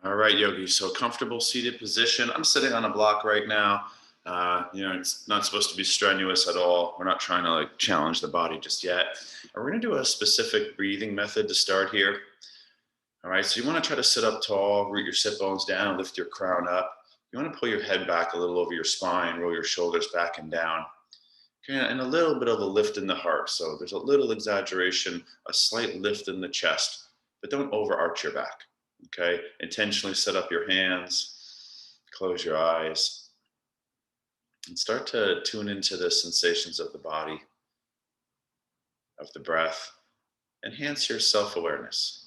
All right, Yogi. So comfortable seated position. I'm sitting on a block right now. It's not supposed to be strenuous at all. We're not trying to like challenge the body just yet. We're going to do a specific breathing method to start here. All right. So you want to try to sit up tall, root your sit bones down, lift your crown up. You want to pull your head back a little over your spine, roll your shoulders back and down. Okay, and a little bit of a lift in the heart. So there's a little exaggeration, a slight lift in the chest, but don't overarch your back. Okay, intentionally set up your hands, close your eyes, and start to tune into the sensations of the body, of the breath. Enhance your self-awareness.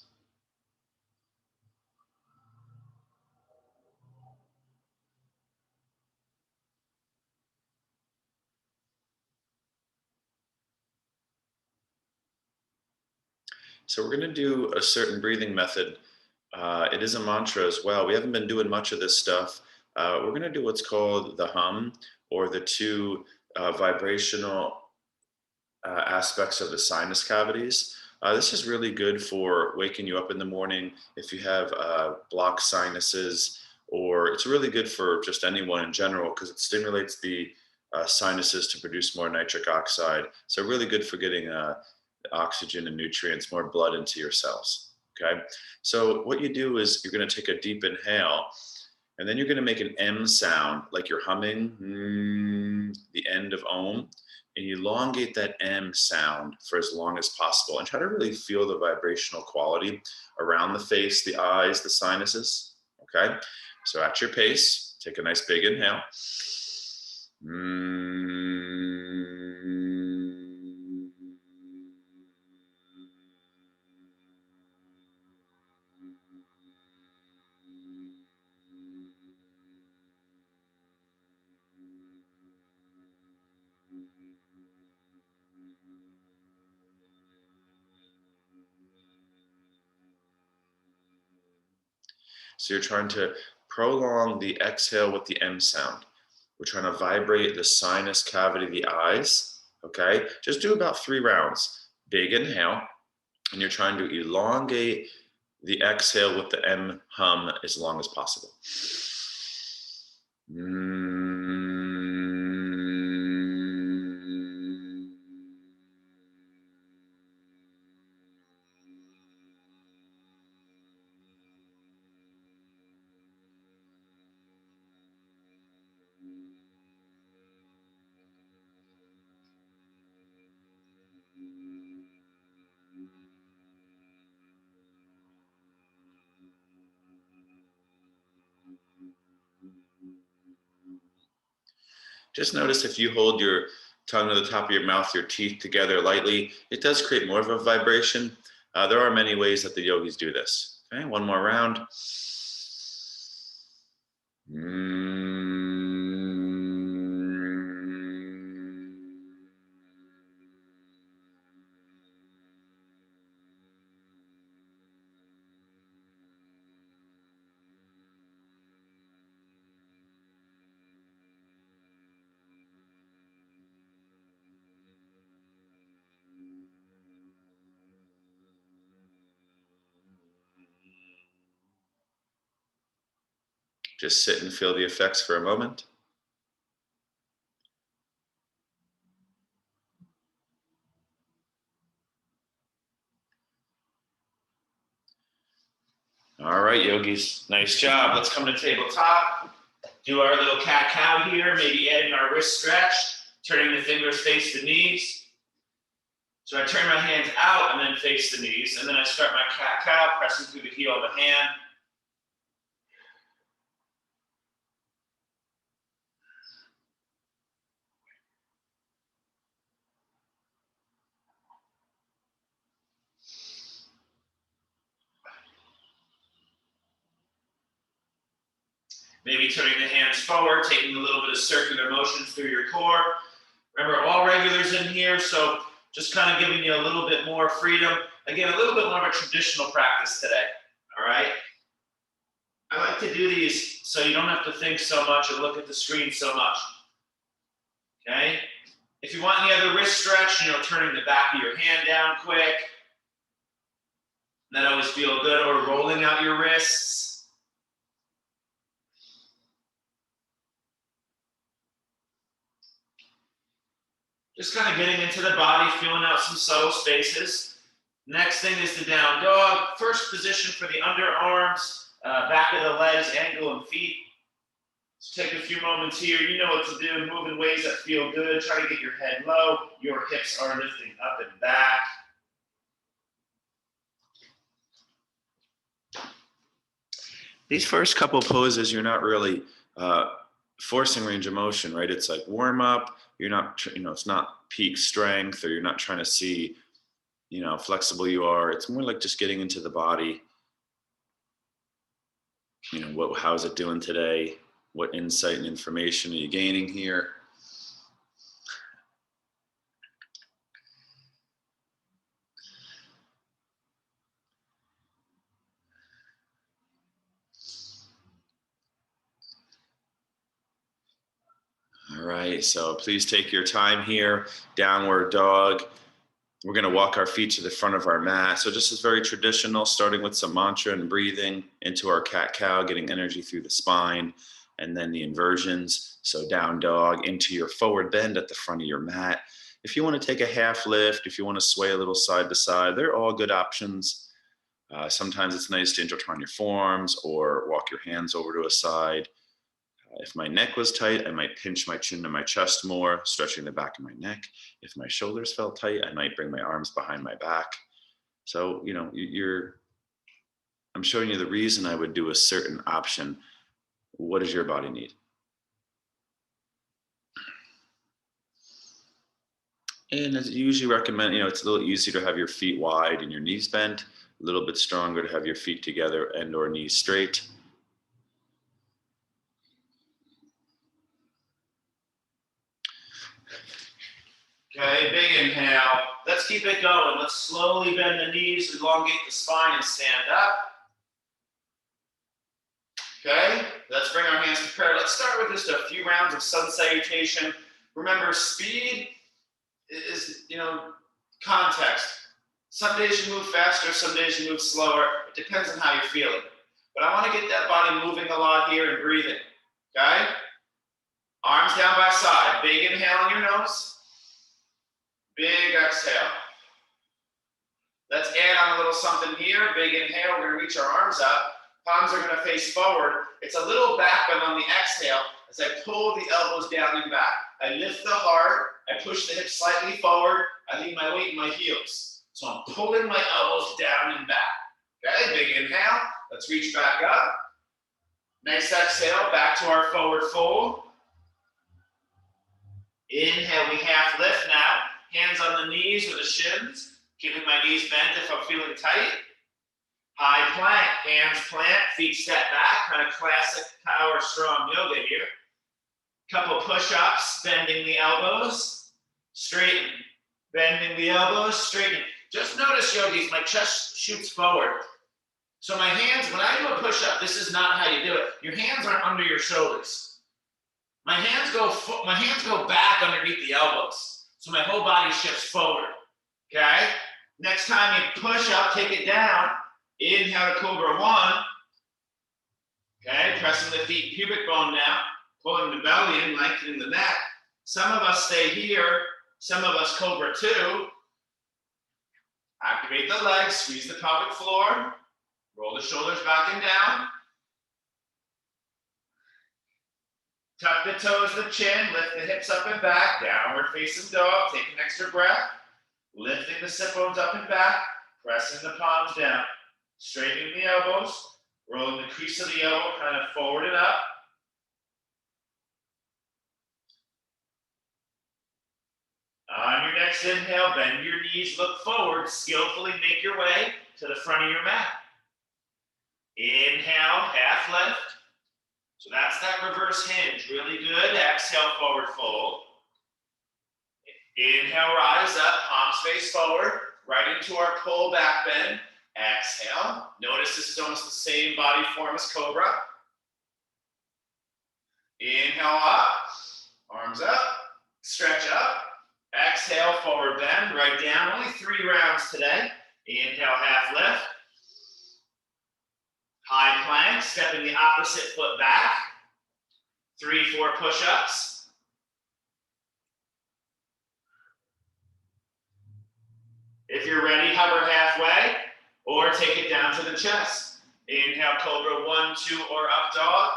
So we're going to do a certain breathing method. It is a mantra as well. We haven't been doing much of this stuff. We're going to do what's called the hum, or the two vibrational aspects of the sinus cavities. This is really good for waking you up in the morning if you have blocked sinuses, or it's really good for just anyone in general because it stimulates the sinuses to produce more nitric oxide. So really good for getting oxygen and nutrients, more blood into your cells. Okay, so what you do is you're going to take a deep inhale, and then you're going to make an M sound, like you're humming the end of Om, and you elongate that M sound for as long as possible, and try to really feel the vibrational quality around the face, the eyes, the sinuses. Okay, so at your pace, take a nice big inhale. So you're trying to prolong the exhale with the M sound. We're trying to vibrate the sinus cavity, the eyes. Okay, just do about 3 rounds. Big inhale, and you're trying to elongate the exhale with the M hum as long as possible. Just notice if you hold your tongue to the top of your mouth, your teeth together lightly, it does create more of a vibration. There are many ways that the yogis do this. Okay, one more round. Just sit and feel the effects for a moment. All right, yogis, nice job. Let's come to tabletop. Do our little cat-cow here, maybe adding our wrist stretch, turning the fingers face the knees. So I turn my hands out and then face the knees, and then I start my cat-cow, pressing through the heel of the hand. Maybe turning the hands forward, taking a little bit of circular motions through your core. Remember, all regulars in here, so just kind of giving you a little bit more freedom. Again, a little bit more of a traditional practice today, all right? I like to do these so you don't have to think so much or look at the screen so much, okay? If you want any other wrist stretch, turning the back of your hand down quick. That always feels good, or rolling out your wrists. Just kind of getting into the body, feeling out some subtle spaces. Next thing is the down dog. First position for the underarms, back of the legs, ankle and feet. So take a few moments here. You know what to do. Move in ways that feel good. Try to get your head low. Your hips are lifting up and back. These first couple poses, you're not really forcing range of motion, right? It's like warm up. You're not, it's not peak strength, or you're not trying to see, how flexible you are. It's more like just getting into the body. How's it doing today? What insight and information are you gaining here? All right, so please take your time here. Downward dog. We're going to walk our feet to the front of our mat. So just as very traditional, starting with some mantra and breathing into our cat-cow, getting energy through the spine, and then the inversions. So down dog into your forward bend at the front of your mat. If you want to take a half lift, if you want to sway a little side to side, they're all good options. Sometimes it's nice to intertwine your forearms or walk your hands over to a side. If my neck was tight, I might pinch my chin to my chest more, stretching the back of my neck. If my shoulders felt tight, I might bring my arms behind my back. So, I'm showing you the reason I would do a certain option. What does your body need? And as you usually recommend, it's a little easier to have your feet wide and your knees bent, a little bit stronger to have your feet together and or knees straight. Okay, big inhale. Let's keep it going. Let's slowly bend the knees, elongate the spine, and stand up. Okay, let's bring our hands to prayer. Let's start with just a few rounds of sun salutation. Remember, speed is, context. Some days you move faster, some days you move slower. It depends on how you're feeling. But I want to get that body moving a lot here and breathing. Okay? Arms down by side. Big inhale in your nose. Big exhale. Let's add on a little something here. Big inhale. We're going to reach our arms up. Palms are going to face forward. It's a little back bend on the exhale as I pull the elbows down and back. I lift the heart. I push the hips slightly forward. I leave my weight in my heels. So I'm pulling my elbows down and back. Okay, big inhale. Let's reach back up. Nice exhale, back to our forward fold. Inhale, we half lift now. Hands on the knees or the shins. Keeping my knees bent if I'm feeling tight. High plank, hands plant, feet step back. Kind of classic power strong yoga here. Couple push-ups, bending the elbows. Straighten. Bending the elbows, straighten. Just notice, yogis, my chest shoots forward. So my hands, when I do a push-up, this is not how you do it. Your hands aren't under your shoulders. My hands go back underneath the elbows. So my whole body shifts forward. Okay? Next time you push up, take it down. Inhale to Cobra 1. Okay? Pressing the feet pubic bone down. Pulling the belly in, lengthening the neck. Some of us stay here. Some of us Cobra 2. Activate the legs, squeeze the pelvic floor. Roll the shoulders back and down. Tuck the toes, the chin, lift the hips up and back. Downward facing dog, take an extra breath. Lifting the sit bones up and back. Pressing the palms down. Straightening the elbows. Rolling the crease of the elbow kind of forward and up. On your next inhale, bend your knees, look forward, skillfully make your way to the front of your mat. Inhale, half lift. So that's that reverse hinge, really good. Exhale, forward fold. Inhale, rise up, palms face forward, right into our pull back bend. Exhale. Notice this is almost the same body form as Cobra. Inhale up, arms up, stretch up. Exhale, forward bend, right down. Only 3 rounds today. Inhale, half lift. High plank, stepping the opposite foot back. 3, 4 push-ups. hover halfway or take it down to the chest. Inhale, cobra, 1, 2, or up dog.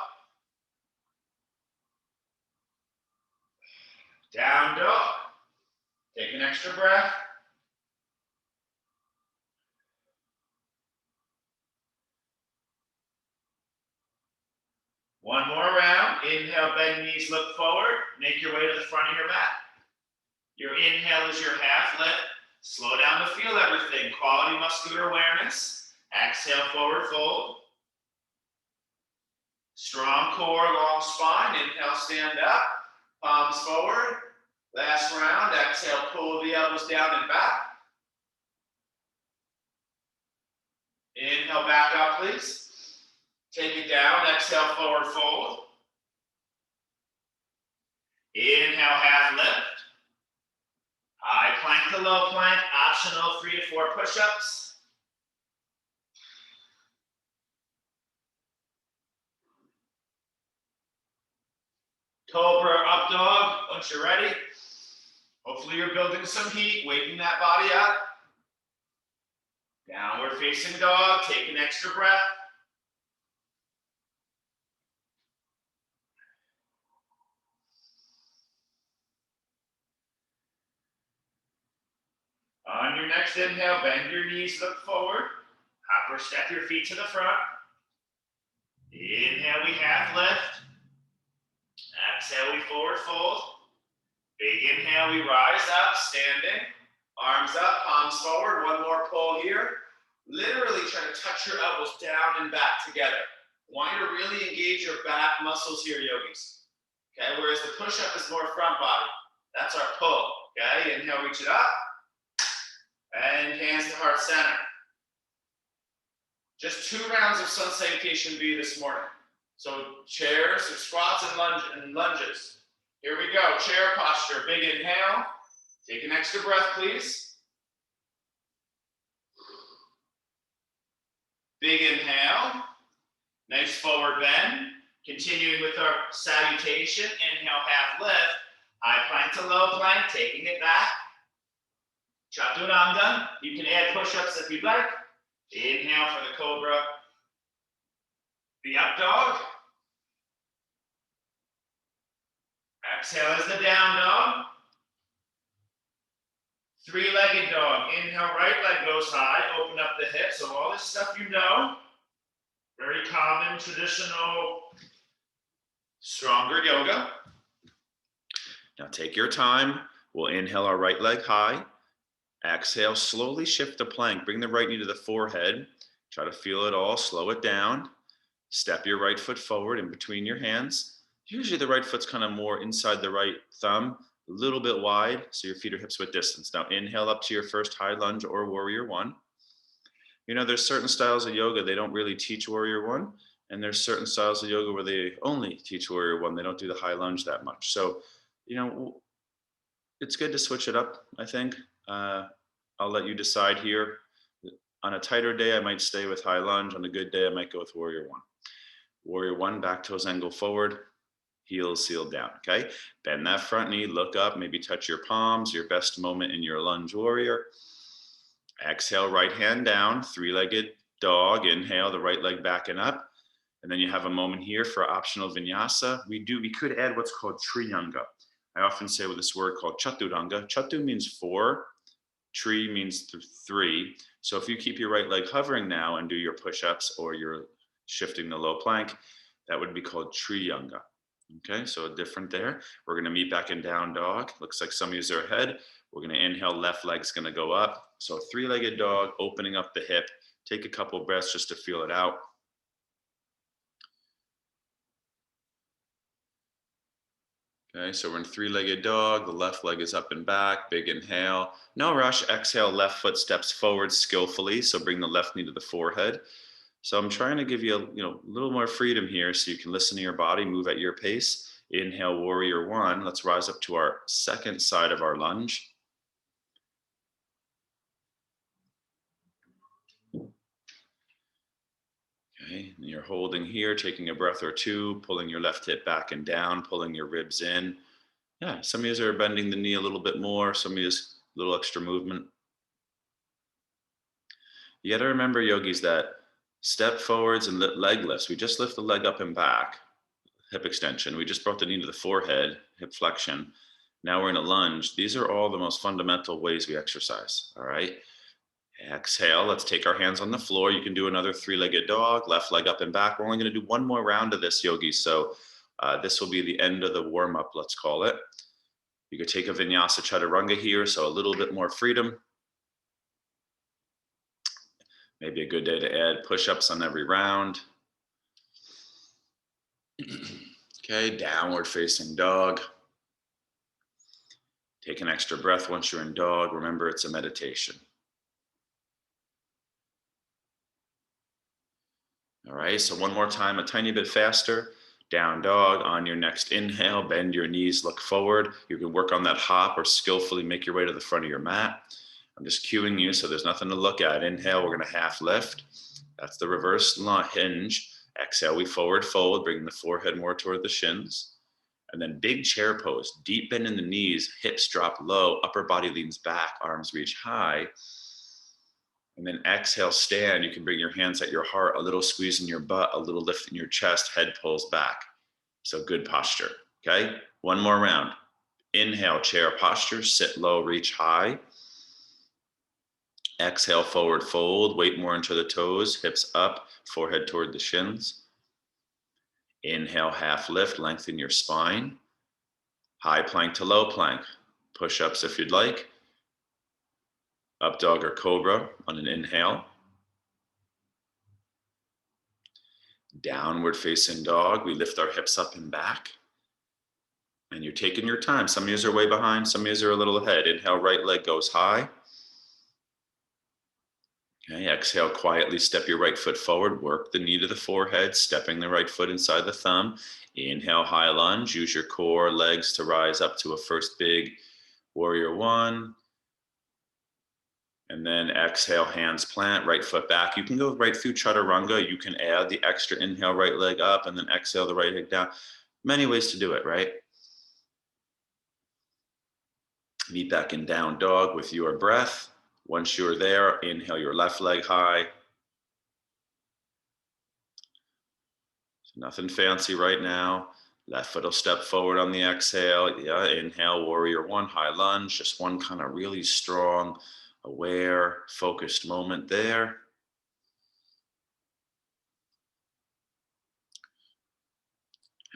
Down dog. Take an extra breath. One more round. Inhale, bend knees, look forward. Make your way to the front of your mat. Your inhale is your half lift. Slow down to feel everything. Quality muscular awareness. Exhale, forward fold. Strong core, long spine. Inhale, stand up. Palms forward. Last round. Exhale, pull the elbows down and back. Inhale, back up, please. Take it down. Exhale, forward fold. Inhale, half lift. High plank to low plank. Optional 3 to 4 push-ups. Cobra up dog, once you're ready. Hopefully you're building some heat, waking that body up. Downward facing dog, take an extra breath. On your next inhale, bend your knees, look forward. Hop or step your feet to the front. Inhale, we half lift. Exhale, we forward fold. Big inhale, we rise up, standing. Arms up, palms forward. One more pull here. Literally try to touch your elbows down and back together. Want you to really engage your back muscles here, yogis. Okay, whereas the push-up is more front body. That's our pull. Okay, inhale, reach it up. And hands to heart center. Just 2 rounds of sun salutation B this morning. So chairs or squats and lunges. Here we go, chair posture, big inhale. Take an extra breath, please. Big inhale. Nice forward bend. Continuing with our salutation, inhale, half lift. High plank to low plank, taking it back. Chaturanga. You can add push-ups if you'd like. Inhale for the cobra. The up dog. Exhale is the down dog. 3-legged dog. Inhale, right leg goes high. Open up the hips. So all this stuff you know. Very common, traditional, stronger yoga. Now take your time. We'll inhale our right leg high. Exhale, slowly shift the plank. Bring the right knee to the forehead. Try to feel it all. Slow it down. Step your right foot forward in between your hands. Usually the right foot's kind of more inside the right thumb, a little bit wide, so your feet are hips width distance. Now inhale up to your first high lunge or warrior one. You know, there's certain styles of yoga, they don't really teach warrior one. And there's certain styles of yoga where they only teach warrior one. They don't do the high lunge that much. So, you know, it's good to switch it up, I think. I'll let you decide here. On a tighter day, I might stay with high lunge. On a good day, I might go with warrior one. Warrior one, back toes angle forward, heels sealed down, okay? Bend that front knee, look up, maybe touch your palms, your best moment in your lunge warrior. Exhale, right hand down, 3-legged dog. Inhale, the right leg backing up. And then you have a moment here for optional vinyasa. We could add what's called triyanga. I often say with this word called chaturanga. Chatu means 4, tri means 3. So if you keep your right leg hovering now and do your push-ups or you're shifting the low plank, that would be called triyanga. Okay, so different there. We're going to meet back in down dog. Looks like some of you are ahead. We're going to inhale, left leg's going to go up. So 3-legged dog, opening up the hip. Take a couple breaths just to feel it out. Okay, so we're in 3-legged dog. The left leg is up and back. Big inhale. No rush. Exhale, left foot steps forward skillfully. So bring the left knee to the forehead. So I'm trying to give you a little more freedom here so you can listen to your body, move at your pace. Inhale, warrior one. Let's rise up to our second side of our lunge. Okay, and you're holding here, taking a breath or two, pulling your left hip back and down, pulling your ribs in. Yeah, some of you are bending the knee a little bit more, some of you a little extra movement. You got to remember, yogis, that step forwards and leg lifts. We just lift the leg up and back, hip extension. We just brought the knee to the forehead, hip flexion. Now we're in a lunge. These are all the most fundamental ways we exercise. All right. Exhale. Let's take our hands on the floor. You can do another three-legged dog, left leg up and back. We're only going to do one more round of this, yogis. So this will be the end of the warm up, let's call it. You could take a vinyasa chaturanga here, so a little bit more freedom. Maybe a good day to add push-ups on every round. Okay, downward facing dog. Take an extra breath once you're in dog. Remember, it's a meditation. All right, so one more time, a tiny bit faster. Down dog. On your next inhale, bend your knees, look forward. You can work on that hop or skillfully make your way to the front of your mat. I'm just cueing you, so there's nothing to look at. Inhale, we're going to half lift. That's the reverse hinge. Exhale, we forward fold, bringing the forehead more toward the shins. And then big chair pose, deep bend in the knees, hips drop low, upper body leans back, arms reach high. And then exhale, stand. You can bring your hands at your heart, a little squeeze in your butt, a little lift in your chest, head pulls back. So good posture, okay? One more round. Inhale, chair posture, sit low, reach high. Exhale, forward fold, weight more into the toes, hips up, forehead toward the shins. Inhale, half lift, lengthen your spine. High plank to low plank. Push-ups if you'd like. Up dog or cobra on an inhale. Downward facing dog. We lift our hips up and back. And you're taking your time. Some of you are way behind, some of you are a little ahead. Inhale, right leg goes high. Okay, exhale, quietly step your right foot forward. Work the knee to the forehead, stepping the right foot inside the thumb. Inhale, high lunge. Use your core, legs to rise up to a first big warrior one. And then exhale, hands plant, right foot back. You can go right through chaturanga. You can add the extra inhale, right leg up, and then exhale, the right leg down. Many ways to do it, right? Meet back in down dog with your breath. Once you're there, inhale your left leg high. So nothing fancy right now. Left foot will step forward on the exhale. Yeah, inhale, warrior one, high lunge. Just one kind of really strong, aware, focused moment there.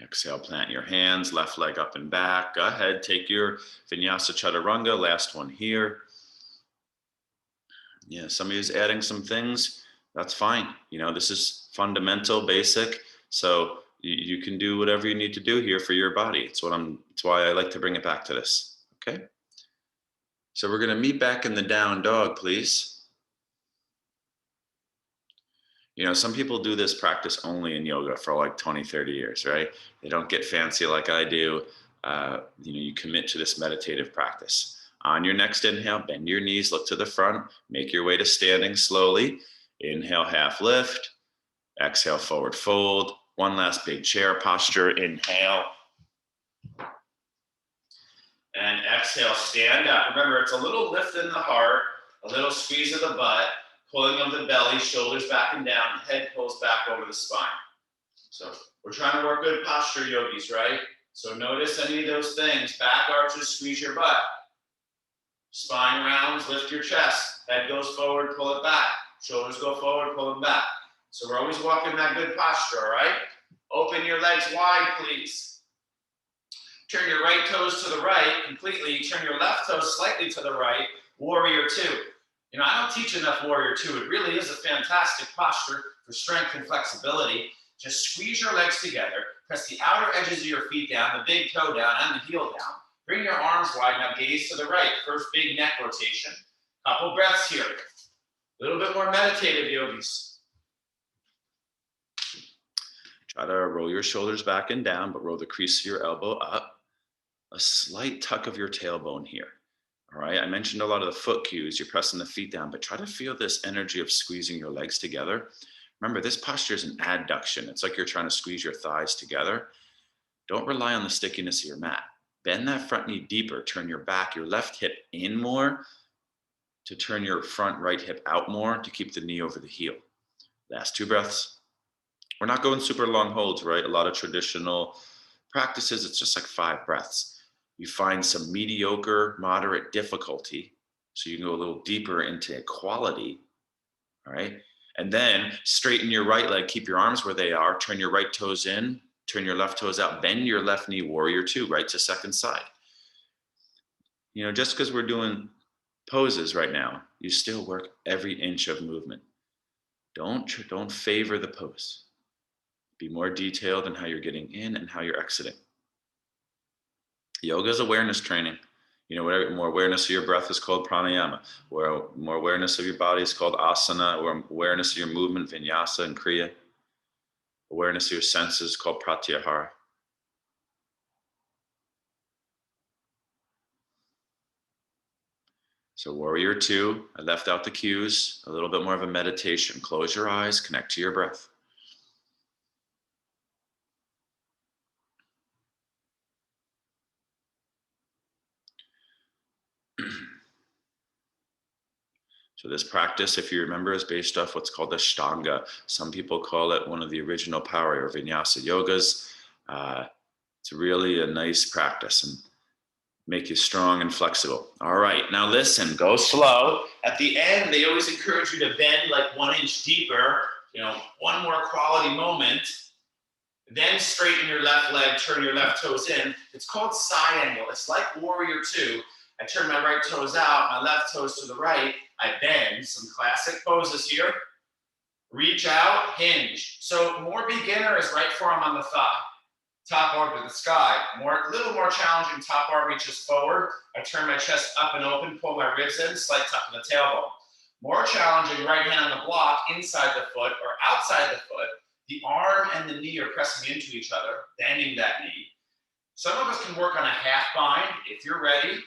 Exhale, plant your hands, left leg up and back. Go ahead, take your vinyasa chaturanga, last one here. Yeah, somebody's adding some things, that's fine. You know, this is fundamental, basic. So you can do whatever you need to do here for your body. It's why I like to bring it back to this. Okay. So we're gonna meet back in the down dog, please. You know, some people do this practice only in yoga for like 20, 30 years, right? They don't get fancy like I do. You commit to this meditative practice. On your next inhale, bend your knees, look to the front, make your way to standing slowly. Inhale, half lift. Exhale, forward fold. One last big chair posture. Inhale. And exhale, stand up. Remember, it's a little lift in the heart, a little squeeze of the butt, pulling of the belly, shoulders back and down, head pulls back over the spine. So we're trying to work good posture, yogis, right? So notice any of those things. Back arches, squeeze your butt. Spine rounds, lift your chest. Head goes forward, pull it back. Shoulders go forward, pull them back. So we're always walking that good posture, all right? Open your legs wide, please. Turn your right toes to the right completely. Turn your left toes slightly to the right. Warrior two. You know, I don't teach enough warrior two. It really is a fantastic posture for strength and flexibility. Just squeeze your legs together. Press the outer edges of your feet down, the big toe down, and the heel down. Bring your arms wide. Now gaze to the right. First big neck rotation. Couple breaths here. A little bit more meditative, yogis. Try to roll your shoulders back and down, but roll the crease of your elbow up. A slight tuck of your tailbone here. All right, I mentioned a lot of the foot cues. You're pressing the feet down, but try to feel this energy of squeezing your legs together. Remember, this posture is an adduction. It's like you're trying to squeeze your thighs together. Don't rely on the stickiness of your mat. Bend that front knee deeper. Turn your back, your left hip in more. to turn your front right hip out more to keep the knee over the heel. Last 2 breaths. We're not going super long holds, right? A lot of traditional practices, it's just like 5 breaths. You find some mediocre, moderate difficulty, so you can go a little deeper into quality, all right? And then straighten your right leg, keep your arms where they are, turn your right toes in, turn your left toes out, bend your left knee, warrior 2, right to second side. You know, just because we're doing poses right now, you still work every inch of movement. Don't favor the pose. Be more detailed in how you're getting in and how you're exiting. Yoga is awareness training. You know, whatever, more awareness of your breath is called pranayama, where more awareness of your body is called asana, or awareness of your movement, vinyasa and kriya. Awareness of your senses is called pratyahara. So warrior 2, I left out the cues, a little bit more of a meditation. Close your eyes, connect to your breath. So this practice, if you remember, is based off what's called Ashtanga. Some people call it one of the original power or vinyasa yogas. It's really a nice practice and make you strong and flexible. All right, now listen, go slow. At the end, they always encourage you to bend like 1 inch deeper, you know, one more quality moment. Then straighten your left leg, turn your left toes in. It's called side angle. It's like warrior 2. I turn my right toes out, my left toes to the right. I bend, some classic poses here. Reach out, hinge. So more beginner is right forearm on the thigh. Top arm to the sky. A little more challenging, top arm reaches forward. I turn my chest up and open, pull my ribs in, slight tuck of the tailbone. More challenging, right hand on the block, inside the foot or outside the foot. The arm and the knee are pressing into each other, bending that knee. Some of us can work on a half bind. If you're ready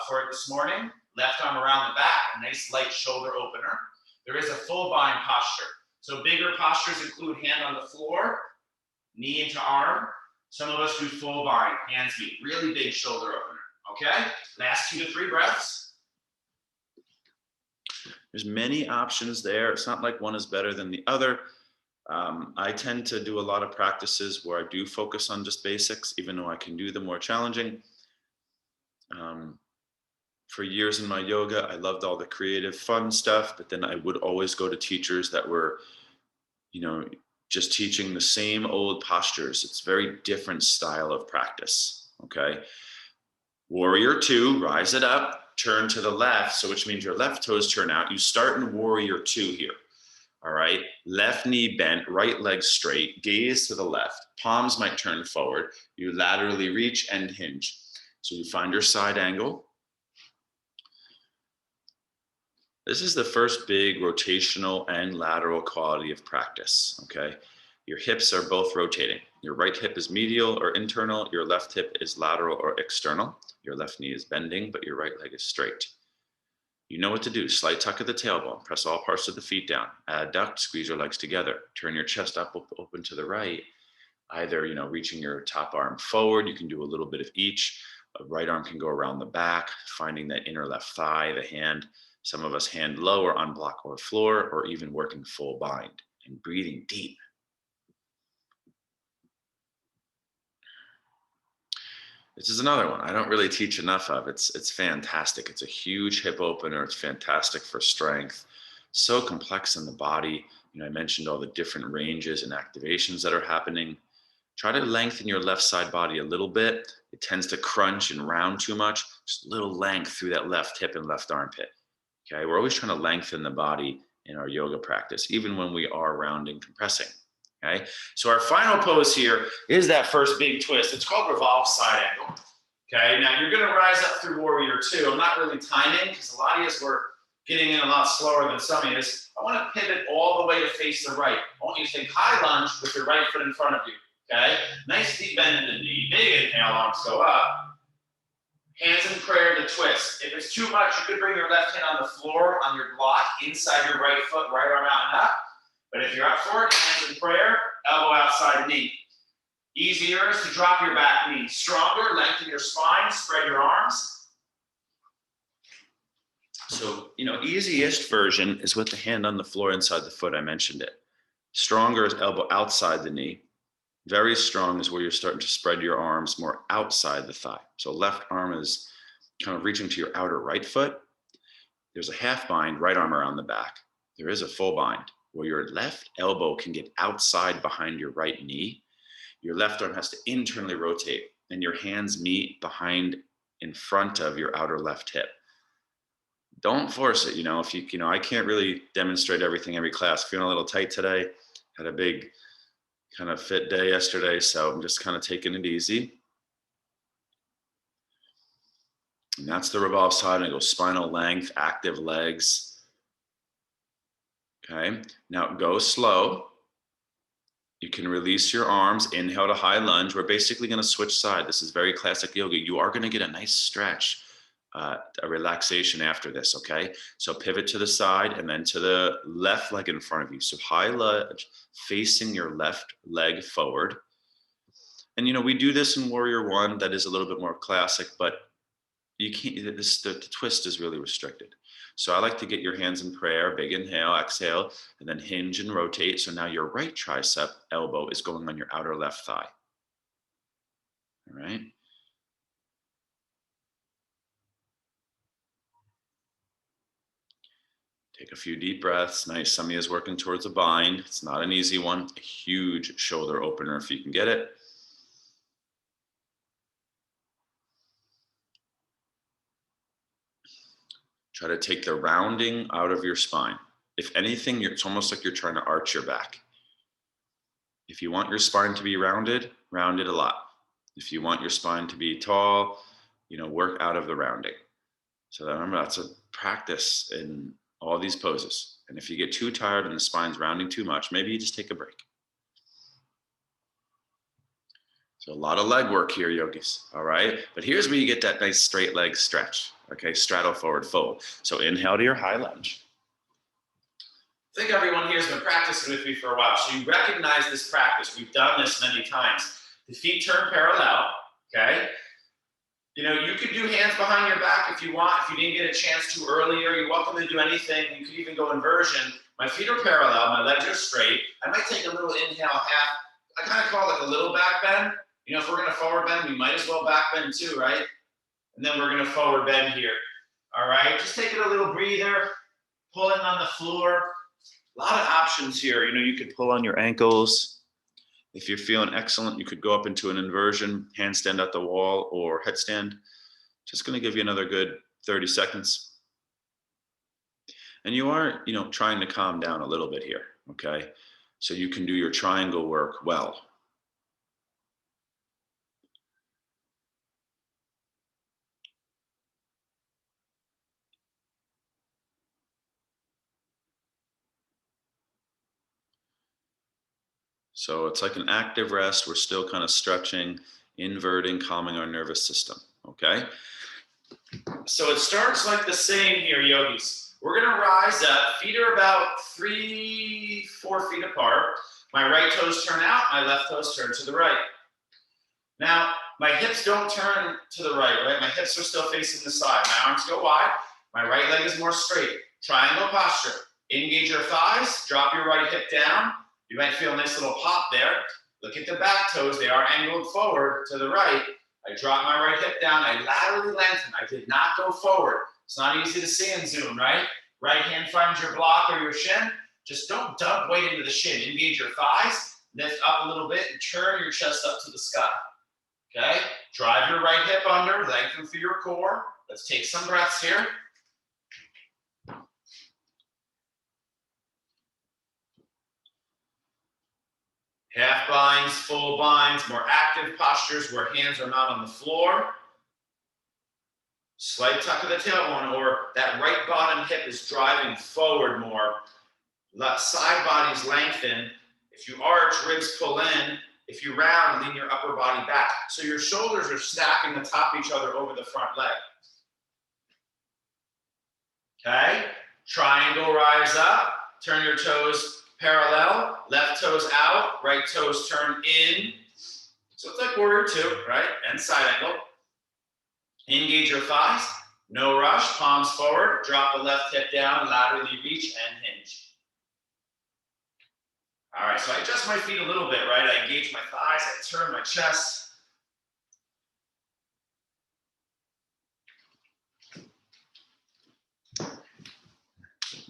for it this morning, left arm around the back, a nice light shoulder opener. There is a full bind posture. So bigger postures include hand on the floor, knee into arm. Some of us do full bind, hands meet, really big shoulder opener, okay? Last 2 to 3 breaths. There's many options there. It's not like one is better than the other. I tend to do a lot of practices where I do focus on just basics, even though I can do the more challenging. For years in my yoga, I loved all the creative, fun stuff, but then I would always go to teachers that were, you know, just teaching the same old postures. It's a very different style of practice, okay? Warrior 2, rise it up, turn to the left, so which means your left toes turn out. You start in warrior 2 here, all right? Left knee bent, right leg straight, gaze to the left. Palms might turn forward. You laterally reach and hinge. So you find your side angle. This is the first big rotational and lateral quality of practice, okay? Your hips are both rotating. Your right hip is medial or internal. Your left hip is lateral or external. Your left knee is bending, but your right leg is straight. You know what to do. Slight tuck of the tailbone. Press all parts of the feet down. Adduct, squeeze your legs together. Turn your chest up, open to the right. Either, you know, reaching your top arm forward. You can do a little bit of each. A right arm can go around the back, finding that inner left thigh, the hand. Some of us hand lower on block or floor, or even working full bind and breathing deep. This is another one I don't really teach enough of. It's fantastic. It's a huge hip opener. It's fantastic for strength. So complex in the body. You know, I mentioned all the different ranges and activations that are happening. Try to lengthen your left side body a little bit. It tends to crunch and round too much. Just a little length through that left hip and left armpit. Okay, we're always trying to lengthen the body in our yoga practice, even when we are rounding, compressing. Okay, so our final pose here is that first big twist. It's called revolve side angle. Okay, now you're gonna rise up through warrior 2. I'm not really timing because a lot of you were getting in a lot slower than some of you. I wanna pivot all the way to face the right. I want you to think high lunge with your right foot in front of you. Okay, nice deep bend in the knee. Big inhale, arms go up. Hands in prayer to twist. If it's too much, you could bring your left hand on the floor, on your block, inside your right foot, right arm out and up. But if you're up for it, hands in prayer, elbow outside knee. Easier is to drop your back knee. Stronger, lengthen your spine, spread your arms. So, easiest version is with the hand on the floor inside the foot. I mentioned it. Stronger is elbow outside the knee. Very strong is where you're starting to spread your arms more outside the thigh. So left arm is kind of reaching to your outer right foot. There's a half bind, right arm around the back. There is a full bind where your left elbow can get outside behind your right knee. Your left arm has to internally rotate and your hands meet behind in front of your outer left hip. Don't force it. If I can't really demonstrate everything every class. Feeling a little tight today. Had a big kind of fit day yesterday, so I'm just kind of taking it easy. And that's the revolve side. And I go spinal length, active legs. Okay. Now go slow. You can release your arms, inhale to high lunge. We're basically going to switch side. This is very classic yoga. You are going to get a nice stretch, a relaxation after this, okay? So pivot to the side and then to the left leg in front of you. So high lunge, facing your left leg forward. And, we do this in Warrior One. That is a little bit more classic, but you can't, the twist is really restricted. So I like to get your hands in prayer, big inhale, exhale, and then hinge and rotate. So now your right tricep elbow is going on your outer left thigh. All right. Take a few deep breaths. Nice. Some of you is working towards a bind. It's not an easy one. A huge shoulder opener if you can get it. Try to take the rounding out of your spine. If anything, it's almost like you're trying to arch your back. If you want your spine to be rounded, round it a lot. If you want your spine to be tall, work out of the rounding. So remember, that's a practice in all these poses. And if you get too tired and the spine's rounding too much, maybe you just take a break. So a lot of leg work here, yogis, all right? But here's where you get that nice straight leg stretch, okay? Straddle forward fold. So inhale to your high lunge. I think everyone here has been practicing with me for a while, so you recognize this practice. We've done this many times. The feet turn parallel, okay? You could do hands behind your back if you want. If you didn't get a chance to earlier, you're welcome to do anything. You could even go inversion. My feet are parallel, my legs are straight. I might take a little inhale, half. I kind of call it like a little back bend. If we're gonna forward bend, we might as well back bend too, right? And then we're gonna forward bend here. All right, just take it a little breather, pulling on the floor. A lot of options here. You could pull on your ankles. If you're feeling excellent, you could go up into an inversion, handstand at the wall or headstand. Just gonna give you another good 30 seconds. And you are, trying to calm down a little bit here, okay? So you can do your triangle work well. So it's like an active rest. We're still kind of stretching, inverting, calming our nervous system, okay? So it starts like the same here, yogis. We're gonna rise up. Feet are about 3-4 feet apart. My right toes turn out, my left toes turn to the right. Now, my hips don't turn to the right? My hips are still facing the side. My arms go wide. My right leg is more straight. Triangle posture. Engage your thighs, drop your right hip down. You might feel a nice little pop there. Look at the back toes. They are angled forward to the right. I drop my right hip down. I laterally lengthen. I did not go forward. It's not easy to see in Zoom, right? Right hand finds your block or your shin. Just don't dump weight into the shin. Engage your thighs. Lift up a little bit and turn your chest up to the sky. Okay? Drive your right hip under. Lengthen through your core. Let's take some breaths here. Half binds, full binds, more active postures where hands are not on the floor. Slight tuck of the tailbone, or that right bottom hip is driving forward more. Let side bodies lengthen. If you arch, ribs pull in. If you round, lean your upper body back. So your shoulders are stacking atop each other over the front leg. Okay? Triangle rise up. Turn your toes parallel, left toes out, right toes turn in. So it's like warrior two, right? And side angle. Engage your thighs. No rush, palms forward, drop the left hip down, laterally reach and hinge. All right, so I adjust my feet a little bit, right? I engage my thighs, I turn my chest.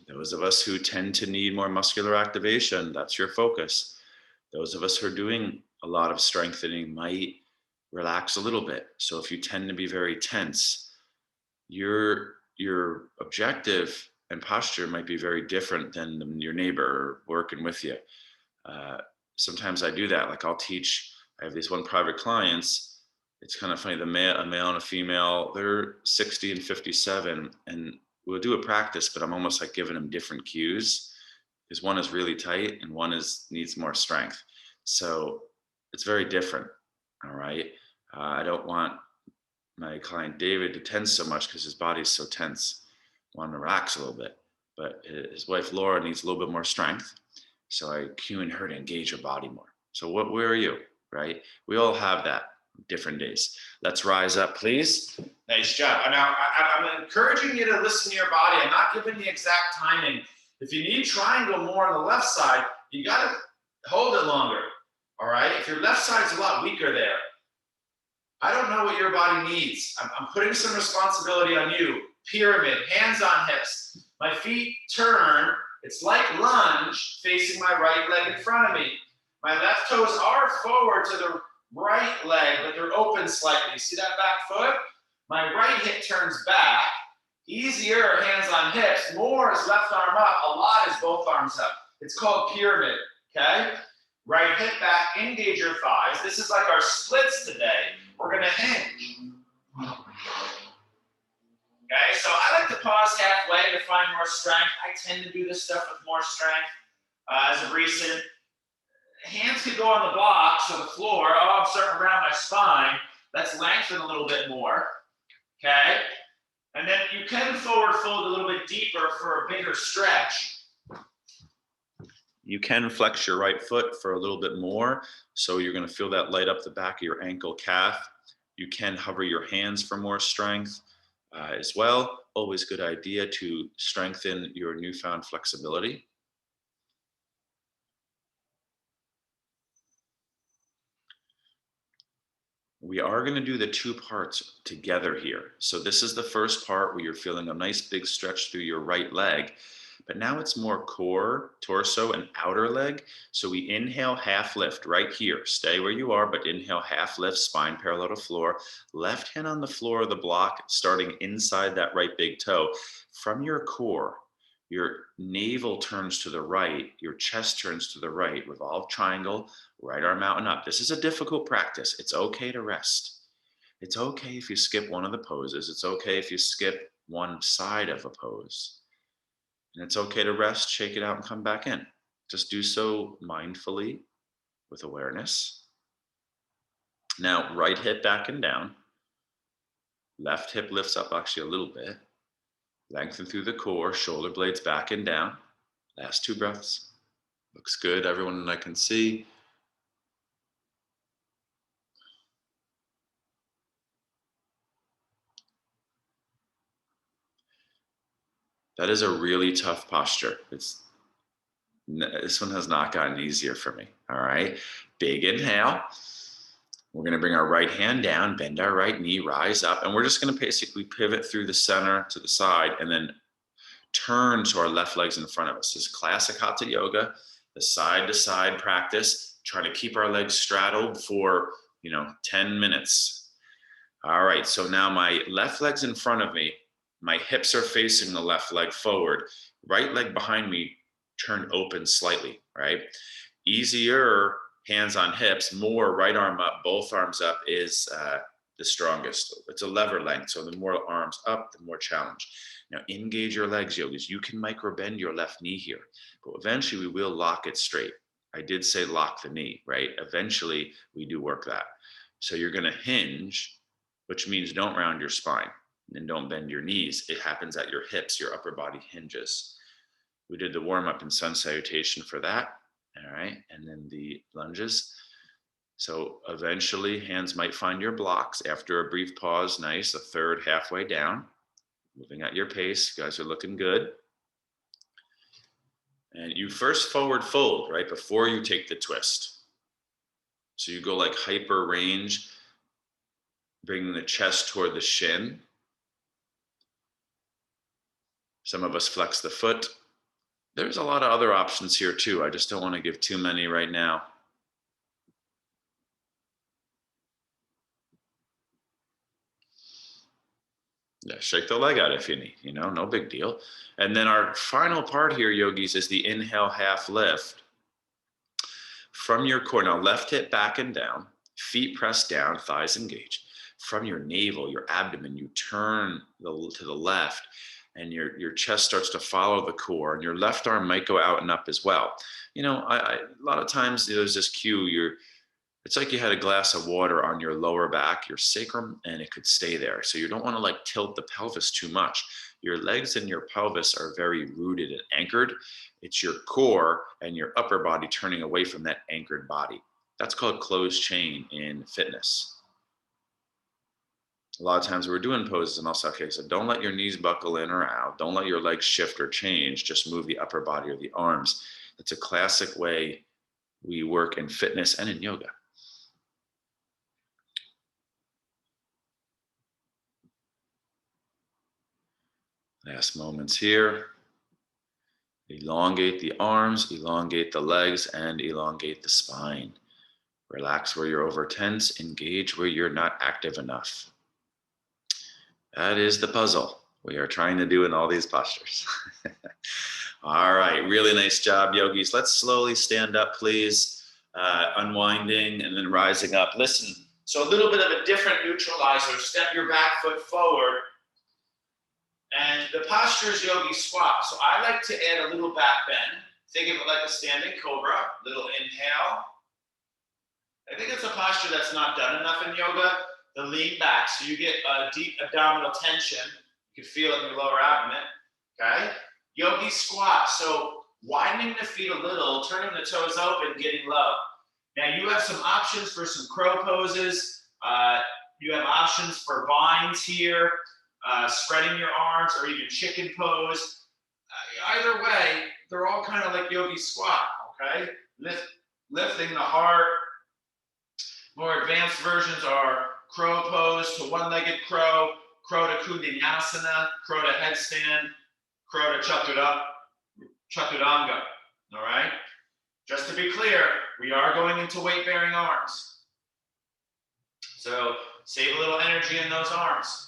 Those of us who tend to need more muscular activation, that's your focus. Those of us who are doing a lot of strengthening might relax a little bit. So if you tend to be very tense, your objective and posture might be very different than your neighbor working with you. Uh, Sometimes I do that. Like I'll teach. I have these one private clients. It's kind of funny. A male and a female. They're 60 and 57, and we'll do a practice, but I'm almost like giving them different cues because one is really tight and one is needs more strength. So it's very different. All right. I don't want my client David to tense so much because his body's so tense. I want him to relax a little bit. But his wife Laura needs a little bit more strength. So I cue in her to engage her body more. So where are you? Right? We all have that different days. Let's rise up, please. Nice job. Now, I'm encouraging you to listen to your body. I'm not giving the exact timing. If you need triangle more on the left side, you got to hold it longer. All right? If your left side's a lot weaker there, I don't know what your body needs. I'm putting some responsibility on you. Pyramid, hands on hips. My feet turn. It's like lunge facing my right leg in front of me. My left toes are forward to the right leg, but they're open slightly. See that back foot? My right hip turns back. Easier, hands on hips. More is left arm up. A lot is both arms up. It's called pyramid, okay? Right hip back, engage your thighs. This is like our splits today. We're gonna hinge. Okay, so I like to pause halfway to find more strength. I tend to do this stuff with more strength. As of recent, hands could go on the blocks or the floor. Oh, I'm starting around my spine. Let's lengthen a little bit more. Okay, and then you can forward fold a little bit deeper for a bigger stretch. You can flex your right foot for a little bit more. So you're going to feel that light up the back of your ankle calf. You can hover your hands for more strength as well. Always good idea to strengthen your newfound flexibility. We are going to do the two parts together here. So this is the first part where you're feeling a nice big stretch through your right leg, but now it's more core, torso, and outer leg. So we inhale, half lift right here. Stay where you are, but inhale, half lift, spine parallel to floor. Left hand on the floor of the block, starting inside that right big toe. From your core, your navel turns to the right, your chest turns to the right, revolve triangle, right arm out and up. This is a difficult practice. It's okay to rest. It's okay if you skip one of the poses. It's okay if you skip one side of a pose. And it's okay to rest, shake it out, and come back in. Just do so mindfully with awareness. Now, right hip back and down. Left hip lifts up actually a little bit. Lengthen through the core, shoulder blades back and down. Last two breaths. Looks good, everyone I can see. That is a really tough posture. This one has not gotten easier for me. All right. Big inhale. We're going to bring our right hand down, bend our right knee, rise up, and we're just going to basically pivot through the center to the side and then turn to our left legs in front of us. This is classic Hatha Yoga, the side to side practice, trying to keep our legs straddled for, 10 minutes. All right. So now my left leg's in front of me. My hips are facing the left leg forward. Right leg behind me turned open slightly, right? Easier, hands on hips, more right arm up, both arms up is the strongest. It's a lever length, so the more arms up, the more challenge. Now engage your legs, yogis. You can micro bend your left knee here, but eventually we will lock it straight. I did say lock the knee, right? Eventually we do work that. So you're gonna hinge, which means don't round your spine and don't bend your knees. It happens at your hips, your upper body hinges. We did the warm up and sun salutation for that. All right. And then the lunges. So eventually hands might find your blocks after a brief pause. Nice. A third halfway down. Moving at your pace. You guys are looking good. And you first forward fold, right, before you take the twist. So you go like hyper range, bringing the chest toward the shin. Some of us flex the foot. There's a lot of other options here too. I just don't want to give too many right now. Yeah, shake the leg out if you need, no big deal. And then our final part here, yogis, is the inhale half lift. From your core, now left hip back and down, feet pressed down, thighs engaged. From your navel, your abdomen, you turn to the left, and your chest starts to follow the core, and your left arm might go out and up as well. A lot of times there's this cue, it's like you had a glass of water on your lower back, your sacrum, and it could stay there. So you don't want to like tilt the pelvis too much. Your legs and your pelvis are very rooted and anchored. It's your core and your upper body turning away from that anchored body. That's called closed chain in fitness. A lot of times we're doing poses and also, okay, so don't let your knees buckle in or out. Don't let your legs shift or change. Just move the upper body or the arms. It's a classic way we work in fitness and in yoga. Last moments here. Elongate the arms, elongate the legs, and elongate the spine. Relax where you're over tense, engage where you're not active enough. That is the puzzle we are trying to do in all these postures. All right, really nice job, yogis. Let's slowly stand up, please. Unwinding and then rising up. Listen, So a little bit of a different neutralizer. Step your back foot forward. And the posture is yogi squat. So I like to add a little back bend. Think of it like a standing cobra. Little inhale. I think it's a posture that's not done enough in yoga. The lean back, so you get a deep abdominal tension. You can feel it in your lower abdomen. Okay? Yogi squat. So widening the feet a little, turning the toes open, getting low. Now you have some options for some crow poses. You have options for vines here. Spreading your arms, or even chicken pose. Either way, they're all kind of like yogi squat, okay? Lifting the heart. More advanced versions are crow pose to one-legged crow, crow to kundinasana, crow to headstand, crow to chaturanga, all right? Just to be clear, we are going into weight-bearing arms. So save a little energy in those arms.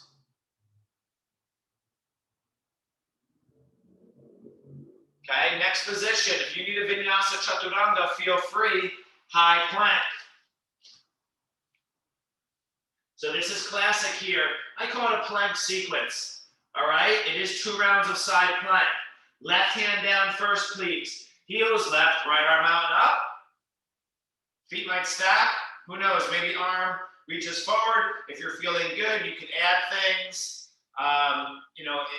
Okay, next position. If you need a vinyasa chaturanga, feel free, high plank. So this is classic here. I call it a plank sequence. All right, it is 2 rounds of side plank. Left hand down first, please. Heels left, right arm out and up. Feet might stack. Who knows, maybe arm reaches forward. If you're feeling good, you can add things.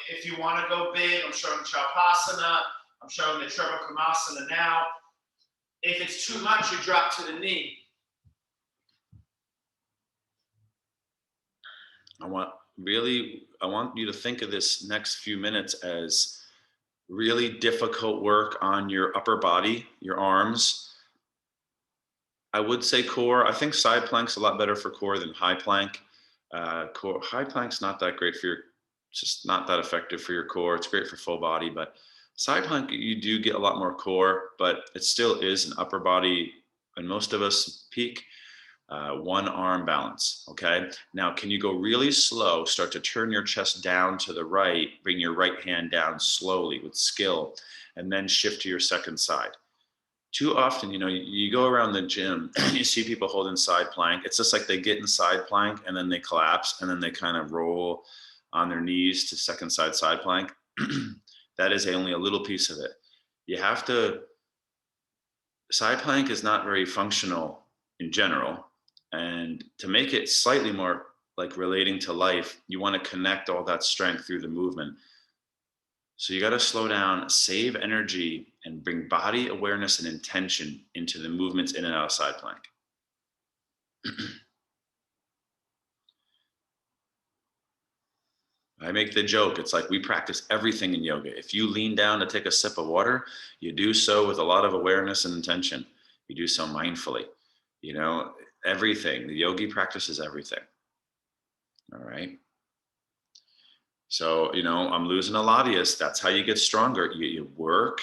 If you want to go big, I'm showing Chalpasana. I'm showing the triple Kamasana now. If it's too much, you drop to the knee. I want you to think of this next few minutes as really difficult work on your upper body, your arms. I would say core. I think side plank's a lot better for core than high plank. High plank's not that great for it's just not that effective for your core. It's great for full body, but side plank, you do get a lot more core, but it still is an upper body, and most of us peak. 1 arm balance, okay? Now, can you go really slow, start to turn your chest down to the right, bring your right hand down slowly with skill, and then shift to your second side. Too often, you go around the gym, you see people holding side plank. It's just like they get in side plank and then they collapse and then they kind of roll on their knees to second side plank. That is only a little piece of it. Side plank is not very functional in general. And to make it slightly more like relating to life, you want to connect all that strength through the movement. So you got to slow down, save energy, and bring body awareness and intention into the movements in and out of side plank. I make the joke, it's like we practice everything in yoga. If you lean down to take a sip of water, you do so with a lot of awareness and intention. You do so mindfully. You know, everything. The yogi practices everything. All right. So, I'm losing a lot of you. That's how you get stronger. You work,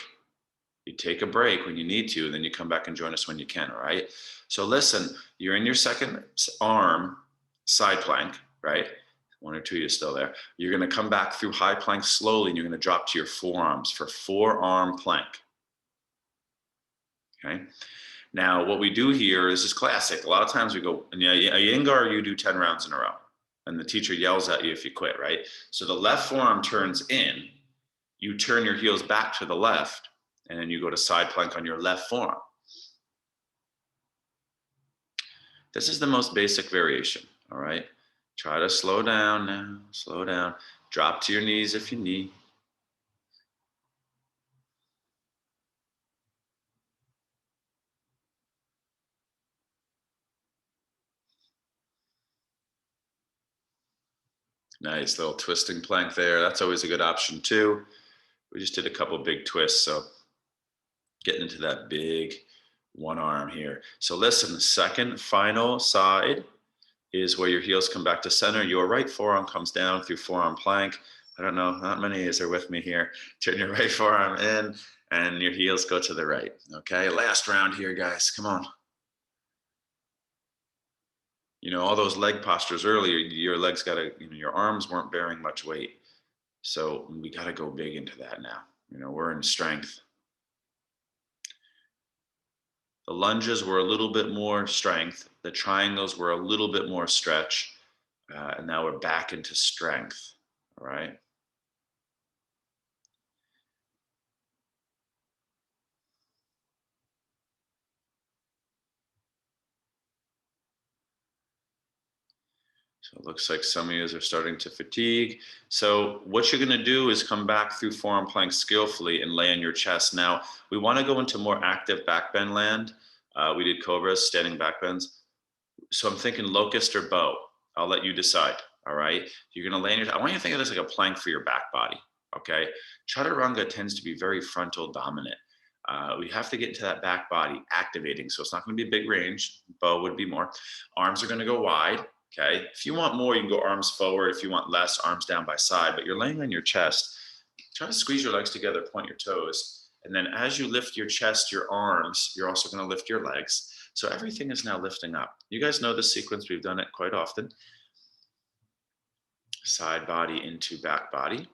you take a break when you need to, and then you come back and join us when you can. All right. So, listen, you're in your second arm side plank, right? One or two, you're still there. You're going to come back through high plank slowly, and you're going to drop to your forearms for forearm plank. Okay. Now, what we do here is just classic. A lot of times we go, in a Iyengar, you do 10 rounds in a row, and the teacher yells at you if you quit, right? So the left forearm turns in, you turn your heels back to the left, and then you go to side plank on your left forearm. This is the most basic variation, all right? Try to slow down now, slow down. Drop to your knees if you need. Nice little twisting plank there. That's always a good option too. We just did a couple big twists, so getting into that big one arm here. So listen, the second final side is where your heels come back to center. Your right forearm comes down through forearm plank. I don't know, not many of you are with me here. Turn your right forearm in and your heels go to the right. Okay, last round here, guys. Come on. All those leg postures earlier, your legs got to, your arms weren't bearing much weight. So we got to go big into that now. We're in strength. The lunges were a little bit more strength. The triangles were a little bit more stretch. And now we're back into strength. All right. So it looks like some of you are starting to fatigue. So what you're going to do is come back through forearm plank skillfully and lay on your chest. Now, we want to go into more active back bend land. We did cobras, standing back bends. So I'm thinking locust or bow. I'll let you decide. All right. You're going to lay on your, I want you to think of this like a plank for your back body. Okay. Chaturanga tends to be very frontal dominant. We have to get into that back body activating. So it's not going to be a big range. Bow would be more. Arms are going to go wide. Okay. If you want more, you can go arms forward. If you want less, arms down by side, but you're laying on your chest. Try to squeeze your legs together, point your toes. And then as you lift your chest, your arms, you're also going to lift your legs. So everything is now lifting up. You guys know this sequence. We've done it quite often. Side body into back body.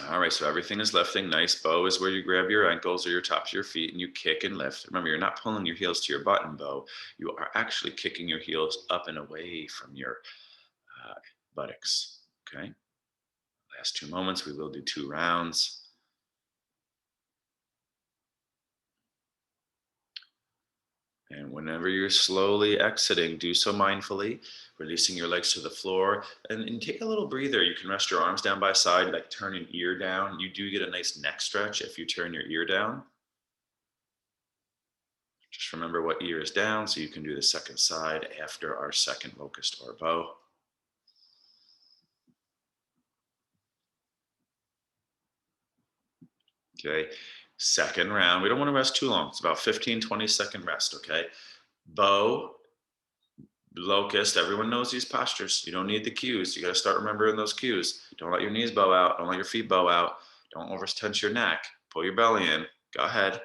All right, so everything is lifting. Nice. Bow is where you grab your ankles or your tops of your feet and you kick and lift. Remember, you're not pulling your heels to your butt and bow. You are actually kicking your heels up and away from your buttocks. Okay. Last 2 moments, we will do 2 rounds. And whenever you're slowly exiting, do so mindfully, releasing your legs to the floor. And take a little breather. You can rest your arms down by side, like turn an ear down. You do get a nice neck stretch if you turn your ear down. Just remember what ear is down so you can do the second side after our second locust or bow. Okay, second round. We don't want to rest too long. It's about 15, 20-second rest, okay? Bow, locust, everyone knows these postures. You don't need the cues. You got to start remembering those cues. Don't let your knees bow out. Don't let your feet bow out. Don't over tense your neck. Pull your belly in. Go ahead.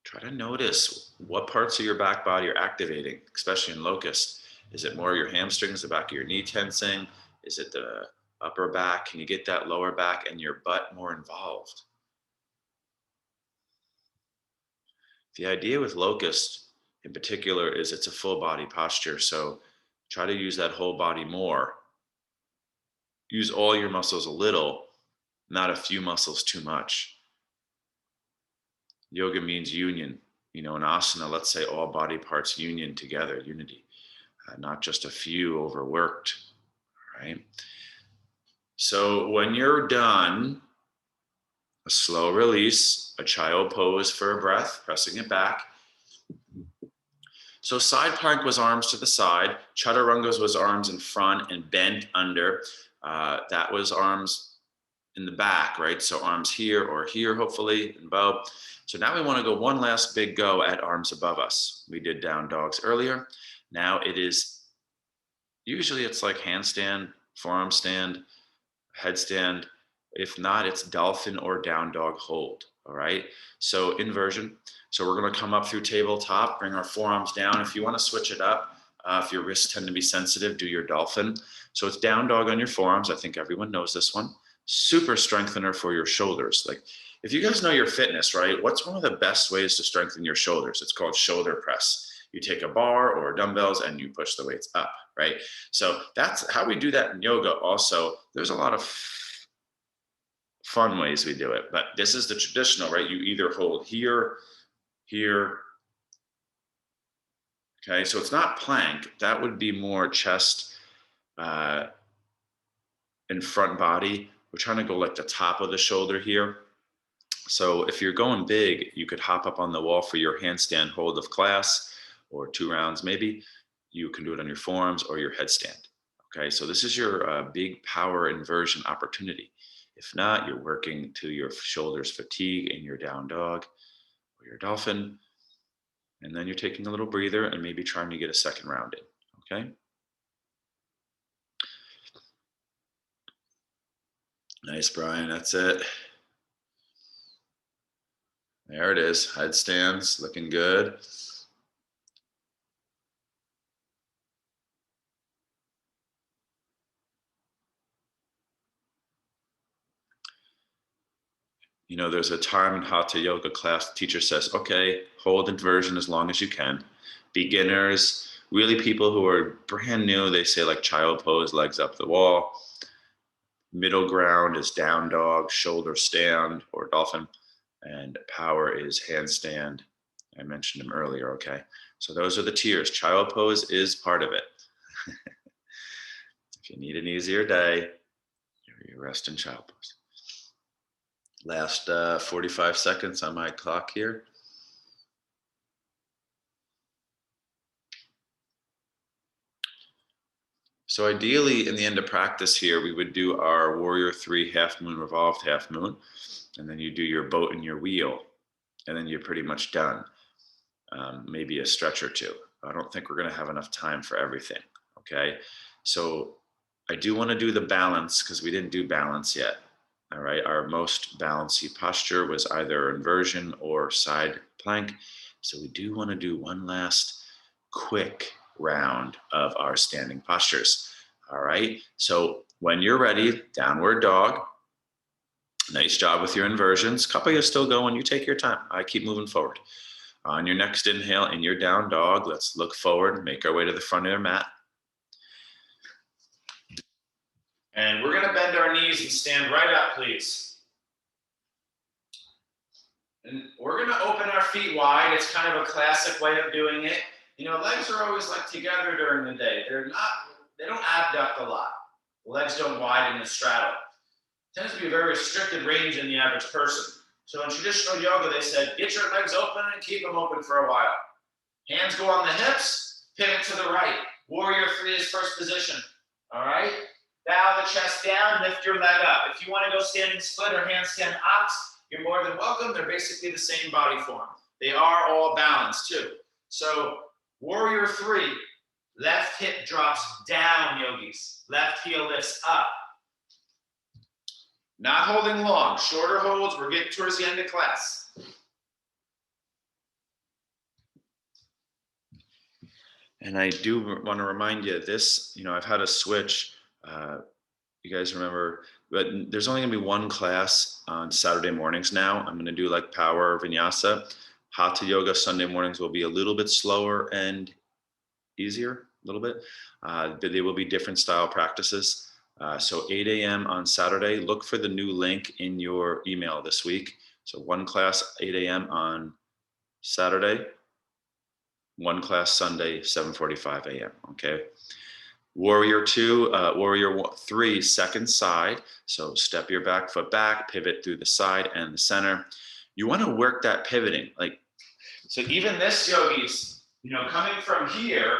Try to notice what parts of your back body are activating, especially in locust. Is it more your hamstrings, the back of your knee tensing? Is it the upper back? Can you get that lower back and your butt more involved? The idea with locust in particular is it's a full body posture. So try to use that whole body more. Use all your muscles a little, not a few muscles too much. Yoga means union. In asana, let's say all body parts union together, unity, not just a few overworked, right? So when you're done, a slow release, a child pose for a breath, pressing it back. So side plank was arms to the side. Chaturangas was arms in front and bent under. That was arms in the back, right? So arms here or here, hopefully, and bow. So now we want to go one last big go at arms above us. We did down dogs earlier. Now it is, usually it's like handstand, forearm stand, headstand. If not, it's dolphin or down dog hold. All right. So inversion. So we're going to come up through tabletop, bring our forearms down. If you want to switch it up, if your wrists tend to be sensitive, do your dolphin. So it's down dog on your forearms. I think everyone knows this one. Super strengthener for your shoulders. Like if you guys know your fitness, right? What's one of the best ways to strengthen your shoulders? It's called shoulder press. You take a bar or dumbbells and you push the weights up, right? So that's how we do that in yoga. Also, there's a lot of fun ways we do it, but this is the traditional, right? You either hold here, here. Okay, so it's not plank. That would be more chest and front body. We're trying to go like the top of the shoulder here. So if you're going big, you could hop up on the wall for your handstand hold of class or 2 rounds maybe. You can do it on your forearms or your headstand. Okay, so this is your big power inversion opportunity. If not, you're working to your shoulders fatigue in your down dog or your dolphin. And then you're taking a little breather and maybe trying to get a second round in. Okay. Nice, Brian. That's it. There it is. Headstands looking good. You know, there's a time in Hatha Yoga class, the teacher says, okay, hold inversion as long as you can. Beginners, really people who are brand new, they say like child pose, legs up the wall. Middle ground is down dog, shoulder stand, or dolphin. And power is handstand. I mentioned them earlier, okay? So those are the tiers. Child pose is part of it. If you need an easier day, you rest in child pose. Last 45 seconds on my clock here. So ideally, in the end of practice here, we would do our warrior 3 half moon revolved half moon, and then you do your boat and your wheel, and then you're pretty much done. Maybe a stretch or two. I don't think we're going to have enough time for everything. Okay, so I do want to do the balance because we didn't do balance yet. All right, our most balancey posture was either inversion or side plank. So we do want to do one last quick round of our standing postures. All right, so when you're ready, downward dog. Nice job with your inversions. Couple of you still going, you take your time. I keep moving forward. On your next inhale, in your down dog, let's look forward, make our way to the front of your mat. And we're going to bend our knees and stand right up, please. And we're going to open our feet wide. It's kind of a classic way of doing it. You know, legs are always like together during the day. They don't abduct a lot. The legs don't widen and straddle. It tends to be a very restricted range in the average person. So in traditional yoga, they said, get your legs open and keep them open for a while. Hands go on the hips, pivot to the right. Warrior 3 is first position. All right? Bow the chest down, lift your leg up. If you want to go standing split or handstand ox, you're more than welcome. They're basically the same body form. They are all balanced too. So warrior 3, left hip drops down, yogis. Left heel lifts up. Not holding long, shorter holds. We're getting towards the end of class. And I do want to remind you this, you know, I've had a switch. You guys remember, but there's only going to be one class on Saturday mornings now. I'm going to do like power vinyasa. Hatha yoga Sunday mornings will be a little bit slower and easier, a little bit. But they will be different style practices. So 8 a.m. on Saturday, look for the new link in your email this week. So one class 8 a.m. on Saturday, one class Sunday, 7:45 a.m. Okay. Warrior 2, Warrior 3, second side. So step your back foot back, pivot through the side and the center. You want to work that pivoting. So even this, yogis, Coming from here,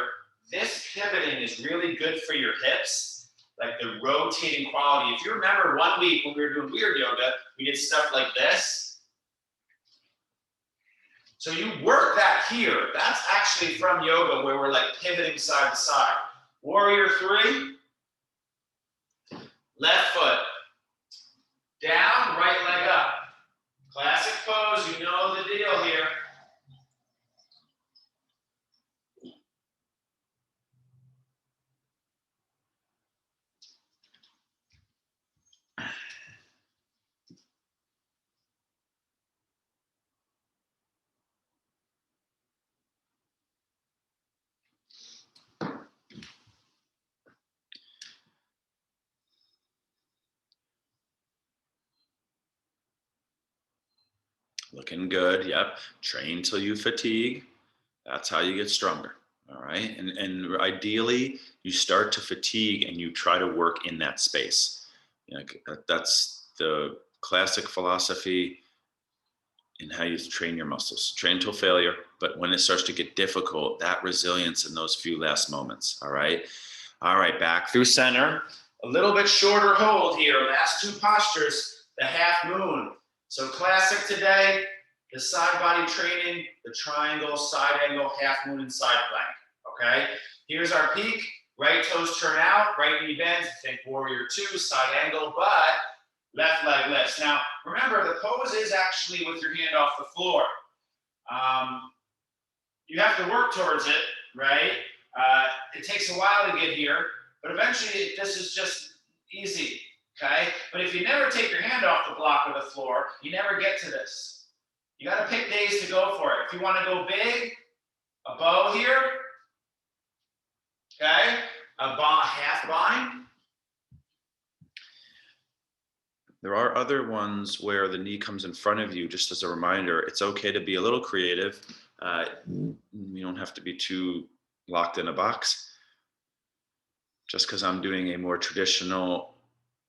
this pivoting is really good for your hips, like the rotating quality. If you remember 1 week when we were doing weird yoga, we did stuff like this. So you work that here. That's actually from yoga where we're like pivoting side to side. Warrior 3, left foot, down, right leg up. Classic pose, you know the deal here. Looking good. Yep. Train till you fatigue. That's how you get stronger. All right. And ideally, you start to fatigue and you try to work in that space. That's the classic philosophy in how you train your muscles. Train till failure, but when it starts to get difficult, that resilience in those few last moments. All right. All right. Back through center. A little bit shorter hold here. Last 2 postures, the half moon. So classic today, the side body training, the triangle, side angle, half moon, and side plank. Okay. Here's our peak. Right toes turn out, right knee bends. Think warrior 2, side angle, but left leg lifts. Now, remember, the pose is actually with your hand off the floor. You have to work towards it, right? It takes a while to get here, but eventually this is just easy, okay? But if you never take your hand off the block or the floor, you never get to this. You got to pick days to go for it. If you want to go big, a bow here, okay? A half bind. There are other ones where the knee comes in front of you, just as a reminder. It's okay to be a little creative. You don't have to be too locked in a box. Just because I'm doing a more traditional,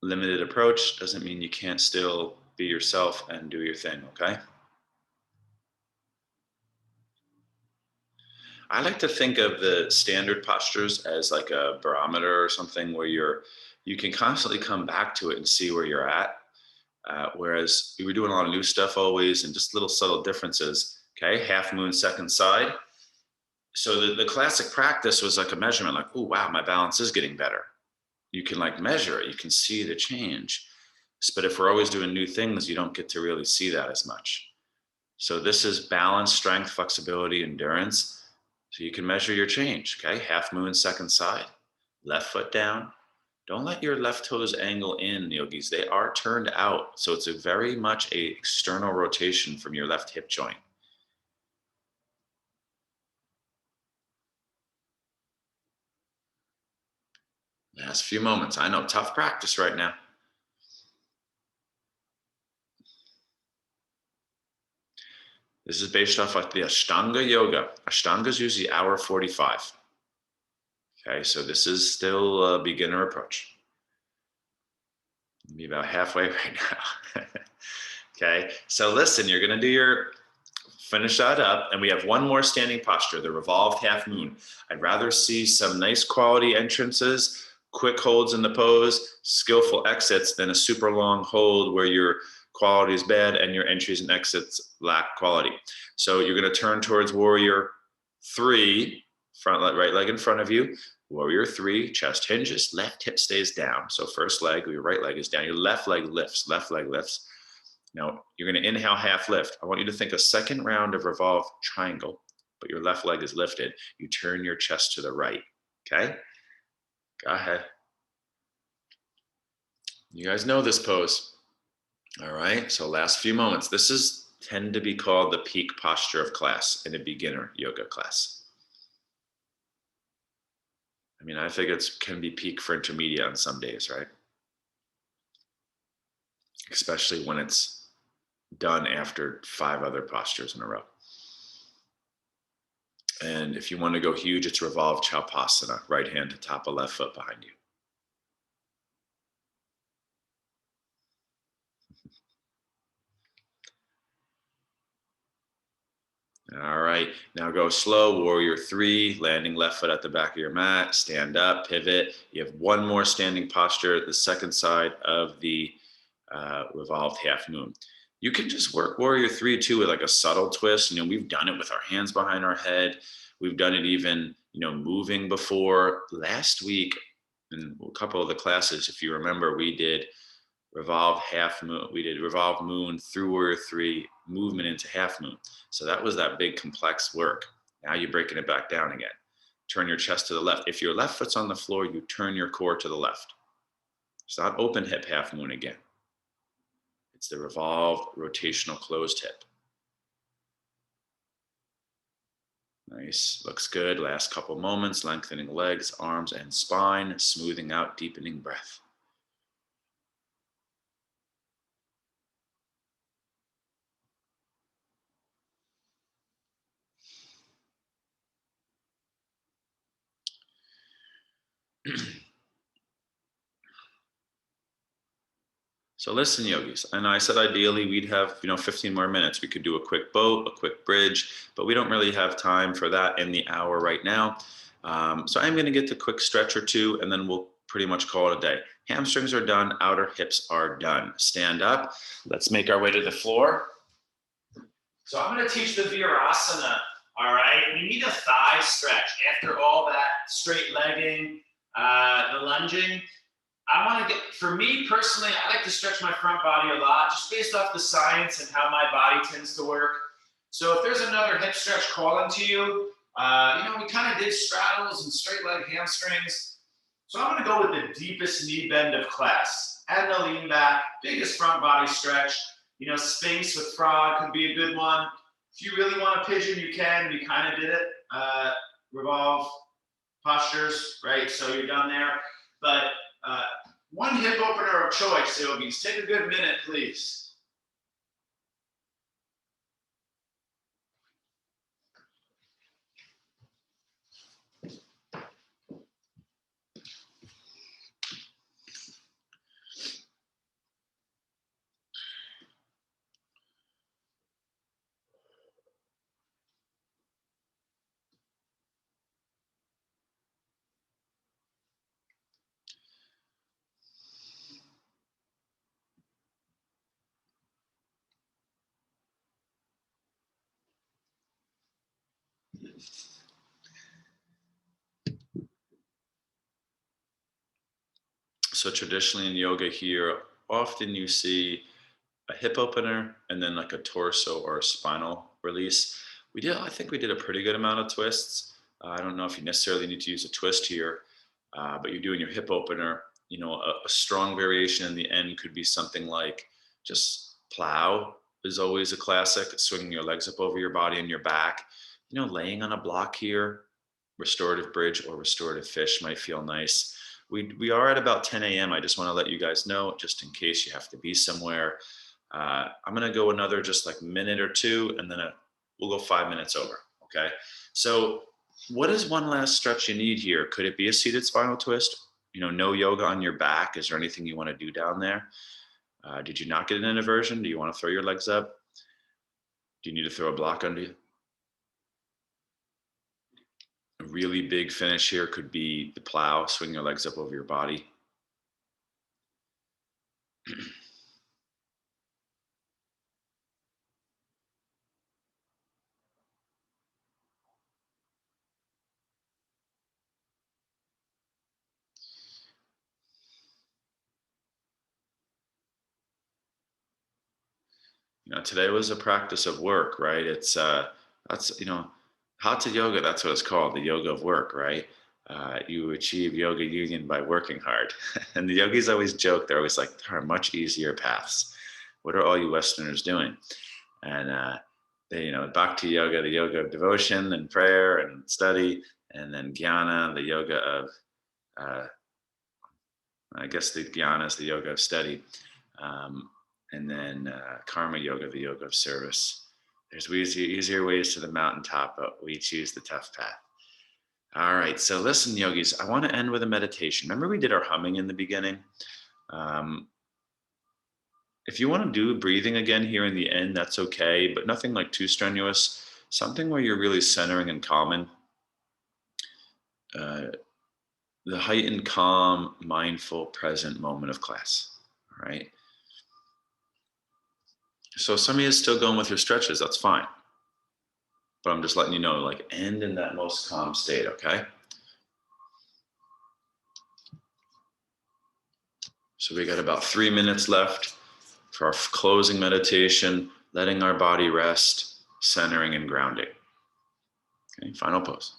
limited approach doesn't mean you can't still be yourself and do your thing, okay? I like to think of the standard postures as like a barometer or something where you can constantly come back to it and see where you're at. Whereas we were doing a lot of new stuff always and just little subtle differences. Okay, half moon, second side. So the classic practice was like a measurement, like, oh, wow, my balance is getting better. You can like measure it, you can see the change. But if we're always doing new things, you don't get to really see that as much. So this is balance, strength, flexibility, endurance. So you can measure your change, okay? Half moon, second side, left foot down. Don't let your left toes angle in, yogis. They are turned out. So it's a very much a external rotation from your left hip joint. Last few moments. I know, tough practice right now. This is based off like the Ashtanga Yoga. Ashtanga is usually hour 45. Okay, so this is still a beginner approach. Be about halfway right now. Okay, so listen, you're gonna finish that up, and we have one more standing posture, the revolved half moon. I'd rather see some nice quality entrances, quick holds in the pose, skillful exits than a super long hold where your quality is bad and your entries and exits lack quality. So you're gonna turn towards warrior 3, right leg in front of you. Warrior 3, chest hinges, left hip stays down. So first leg, your right leg is down, your left leg lifts, left leg lifts. Now you're going to inhale half lift. I want you to think a second round of revolve triangle, but your left leg is lifted. You turn your chest to the right. Okay? Go ahead. You guys know this pose. All right. So last few moments. This is tend to be called the peak posture of class in a beginner yoga class. I mean, I think it can be peak for intermediate on some days, right? Especially when it's done after 5 other postures in a row. And if you want to go huge, it's revolved Chalpasana, right hand to top of left foot behind you. All right. right, now go slow, warrior three, landing left foot at the back of your mat, stand up, pivot. You have one more standing posture, the second side of the revolved half moon. You can just work warrior three too with like a subtle twist. We've done it with our hands behind our head. We've done it even, moving before. Last week in a couple of the classes, if you remember, we did revolved half moon. We did revolved moon through warrior three, movement into half moon. So that was that big complex work. Now you're breaking it back down again. Turn your chest to the left. If your left foot's on the floor, you turn your core to the left. It's not open hip half moon again. It's the revolved rotational closed hip. Nice, looks good. Last couple moments, lengthening legs, arms, and spine, smoothing out, deepening breath. So listen, yogis, and I said ideally we'd have 15 more minutes. We could do a quick boat, a quick bridge, but we don't really have time for that in the hour right now. So I'm going to get the quick stretch or two, and then we'll pretty much call it a day. Hamstrings are done, outer hips are done. Stand up. Let's make our way to the floor. So I'm going to teach the Virasana. All right. You need a thigh stretch after all that straight legging, the lunging. For me personally, I like to stretch my front body a lot, just based off the science and how my body tends to work. So if there's another hip stretch calling to you, we kind of did straddles and straight leg hamstrings. So I'm going to go with the deepest knee bend of class. And the lean back, biggest front body stretch. Sphinx with frog could be a good one. If you really want to pigeon, you can. We kind of did it. Revolve postures, right? So you're done there. But one hip opener of choice, yogis. Take a good minute, please. So traditionally in yoga here, often you see a hip opener and then like a torso or a spinal release. I think we did a pretty good amount of twists. I don't know if you necessarily need to use a twist here, but you're doing your hip opener. A strong variation in the end could be something like just plow is always a classic, swinging your legs up over your body and your back. Laying on a block here, restorative bridge or restorative fish might feel nice. We are at about 10 a.m. I just want to let you guys know, just in case you have to be somewhere. I'm going to go another just like minute or two, and then we'll go 5 minutes over. Okay. So what is one last stretch you need here? Could it be a seated spinal twist? No yoga on your back. Is there anything you want to do down there? Did you not get an inversion? Do you want to throw your legs up? Do you need to throw a block under you? A really big finish here could be the plow, swing your legs up over your body. Today was a practice of work, right? That's Hatha Yoga. That's what it's called, the yoga of work, right? You achieve yoga union by working hard, and the yogis always joke. They're always like, there are much easier paths. What are all you Westerners doing? And Bhakti Yoga, the yoga of devotion and prayer and study, and then Jnana, the yoga of I guess the Jnana is the yoga of study. And then Karma Yoga, the yoga of service. There's easier ways to the mountaintop, but we choose the tough path. All right, so listen, yogis, I want to end with a meditation. Remember we did our humming in the beginning? If you want to do breathing again here in the end, that's okay, but nothing like too strenuous. something where you're really centering and calming. Uh, the heightened, calm, mindful, present moment of class. All right. So some of you is still going with your stretches. That's fine. But I'm just letting you know, like, end in that most calm state. Okay. So we got about 3 minutes left for our closing meditation, letting our body rest, centering and grounding. Okay. Final pose.